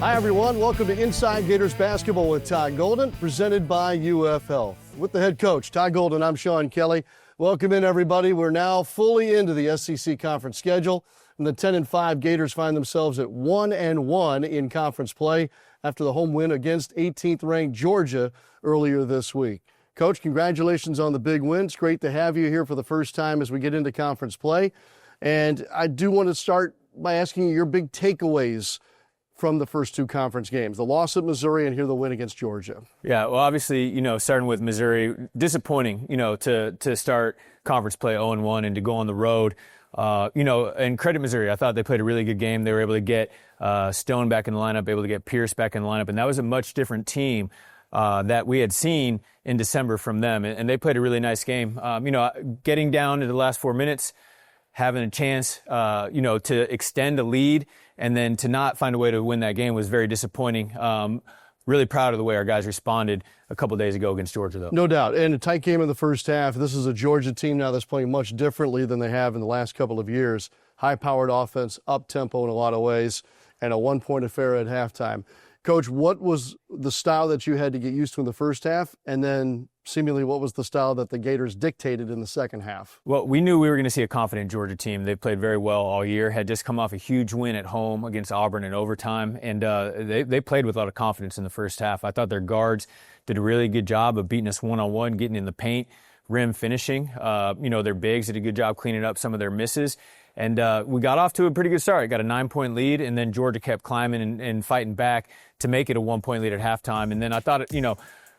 Hi, everyone. Welcome to Inside Gators Basketball with Todd Golden, presented by UF Health. With the head coach, Todd Golden, I'm Sean Kelley. Welcome in, everybody. We're now fully into the SEC conference schedule, and the 10-5 Gators find themselves at 1-1 in conference play after the home win against 18th-ranked Georgia earlier this week. Coach, congratulations on the big win. It's great to have you here for the first time as we get into conference play. And I do want to start by asking you your big takeaways from the first two conference games, the loss at Missouri and here the win against Georgia. Yeah, well, obviously, starting with Missouri, disappointing, to start conference play 0-1 and to go on the road. And credit Missouri. I thought they played a really good game. They were able to get Stone back in the lineup, able to get Pierce back in the lineup, and that was a much different team that we had seen in December from them, and they played a really nice game. Getting down to the last 4 minutes, having a chance, to extend a lead and then to not find a way to win that game was very disappointing. Really proud of the way our guys responded a couple days ago against Georgia, though. No doubt. And a tight game in the first half. This is a Georgia team now that's playing much differently than they have in the last couple of years. High-powered offense, up-tempo in a lot of ways, and a one-point affair at halftime. Coach, what was the style that you had to get used to in the first half? And then seemingly what was the style that the Gators dictated in the second half? Well, we knew we were going to see a confident Georgia team. They played very well all year, had just come off a huge win at home against Auburn in overtime, and they played with a lot of confidence in the first half. I thought their guards did a really good job of beating us one-on-one, getting in the paint, rim finishing. Their bigs did a good job cleaning up some of their misses. And we got off to a pretty good start. Got a 9-point lead, and then Georgia kept climbing and fighting back to make it a 1-point lead at halftime. And then I thought,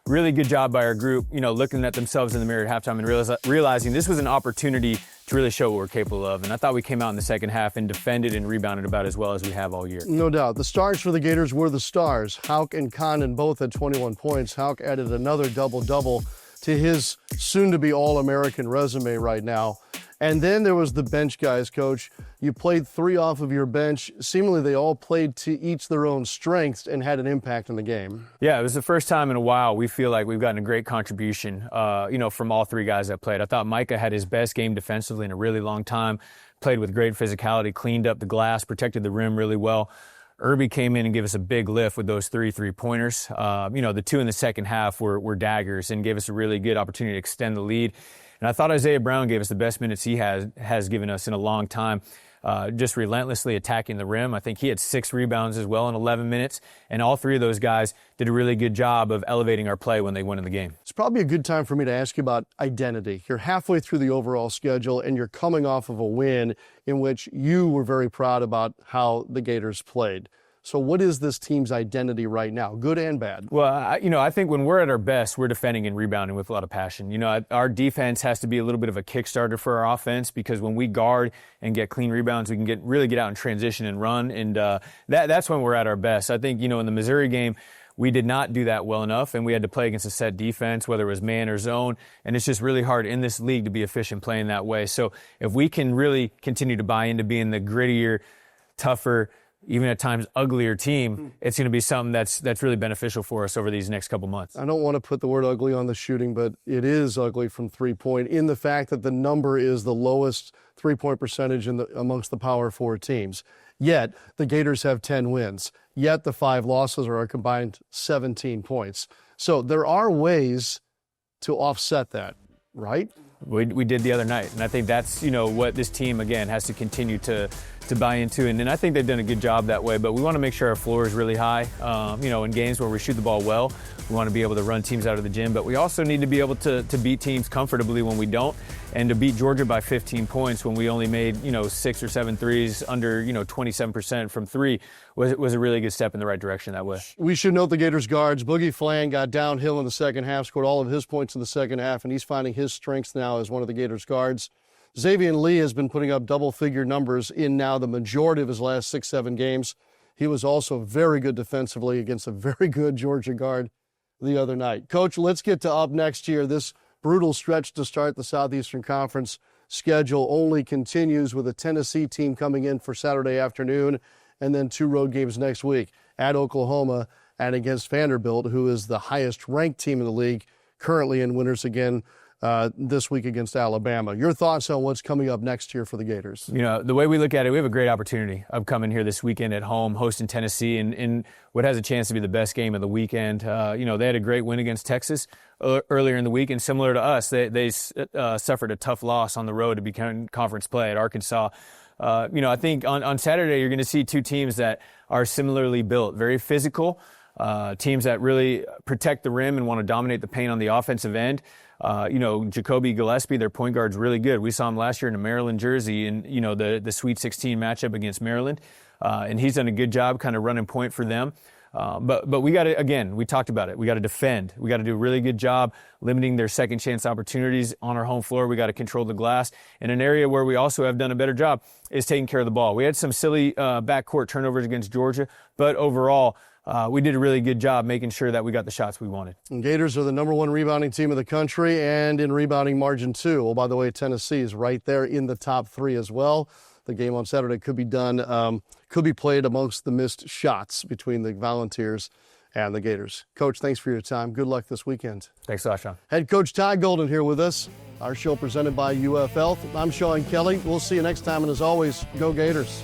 really good job by our group, looking at themselves in the mirror at halftime and realizing this was an opportunity to really show what we're capable of. And I thought we came out in the second half and defended and rebounded about as well as we have all year. No doubt. The stars for the Gators were the stars. Hauk and Condon both had 21 points. Hauk added another double-double to his soon-to-be All-American resume right now. And then there was the bench guys, Coach. You played 3 off of your bench. Seemingly they all played to each their own strengths and had an impact in the game. Yeah, it was the first time in a while we feel like we've gotten a great contribution, from all 3 guys that played. I thought Micah had his best game defensively in a really long time, played with great physicality, cleaned up the glass, protected the rim really well. Irby came in and gave us a big lift with those 3 three-pointers. The 2 in the second half were daggers and gave us a really good opportunity to extend the lead. And I thought Isaiah Brown gave us the best minutes he has given us in a long time, just relentlessly attacking the rim. I think he had 6 rebounds as well in 11 minutes, and all 3 of those guys did a really good job of elevating our play when they went in the game. It's probably a good time for me to ask you about identity. You're halfway through the overall schedule, and you're coming off of a win in which you were very proud about how the Gators played. So what is this team's identity right now, good and bad? Well, I think when we're at our best, we're defending and rebounding with a lot of passion. Our defense has to be a little bit of a kickstarter for our offense because when we guard and get clean rebounds, we can really get out in transition and run, and that's when we're at our best. I think, in the Missouri game, we did not do that well enough, and we had to play against a set defense, whether it was man or zone, and it's just really hard in this league to be efficient playing that way. So if we can really continue to buy into being the grittier, tougher, even at times uglier team, it's going to be something that's really beneficial for us over these next couple months. I don't want to put the word ugly on the shooting, but it is ugly from three-point in the fact that the number is the lowest three-point percentage amongst the Power 4 teams. Yet the Gators have 10 wins. Yet the 5 losses are a combined 17 points. So there are ways to offset that, right? We did the other night, and I think that's what this team again has to continue to buy into, and I think they've done a good job that way. But we want to make sure our floor is really high. In games where we shoot the ball well, we want to be able to run teams out of the gym, but we also need to be able to beat teams comfortably when we don't, and to beat Georgia by 15 points when we only made 6 or 7 threes under 27% from 3 was a really good step in the right direction that way. We should note the Gators guards. Boogie Flan got downhill in the second half, scored all of his points in the second half, and he's finding his strengths now as one of the Gators guards. Xavier Lee has been putting up double-figure numbers in now the majority of his last 6-7 games. He was also very good defensively against a very good Georgia guard the other night. Coach, let's get to up next year. This brutal stretch to start the Southeastern Conference schedule only continues with a Tennessee team coming in for Saturday afternoon and then 2 road games next week at Oklahoma and against Vanderbilt, who is the highest-ranked team in the league, currently in winners again this week against Alabama. Your thoughts on what's coming up next year for the Gators? You know, the way we look at it, we have a great opportunity of coming here this weekend at home, hosting Tennessee in what has a chance to be the best game of the weekend. You know, they had a great win against Texas earlier in the week, and similar to us, they suffered a tough loss on the road to become conference play at Arkansas. You know, I think on Saturday you're going to see two teams that are similarly built, very physical, teams that really protect the rim and want to dominate the paint on the offensive end. You know, Jacoby Gillespie, their point guard's really good. We saw him last year in a Maryland jersey in, you know, the Sweet 16 matchup against Maryland. And he's done a good job kind of running point for them. But we got to, again, we talked about it. We got to defend. We got to do a really good job limiting their second chance opportunities on our home floor. We got to control the glass. And an area where we also have done a better job is taking care of the ball. We had some silly backcourt turnovers against Georgia, but overall, we did a really good job making sure that we got the shots we wanted. And Gators are the #1 rebounding team in the country and in rebounding margin too. Oh, by the way, Tennessee is right there in the top 3 as well. The game on Saturday could be played amongst the missed shots between the Volunteers and the Gators. Coach, thanks for your time. Good luck this weekend. Thanks a lot, Sean. Head coach Todd Golden here with us. Our show presented by UF Health. I'm Sean Kelley. We'll see you next time, and as always, go Gators.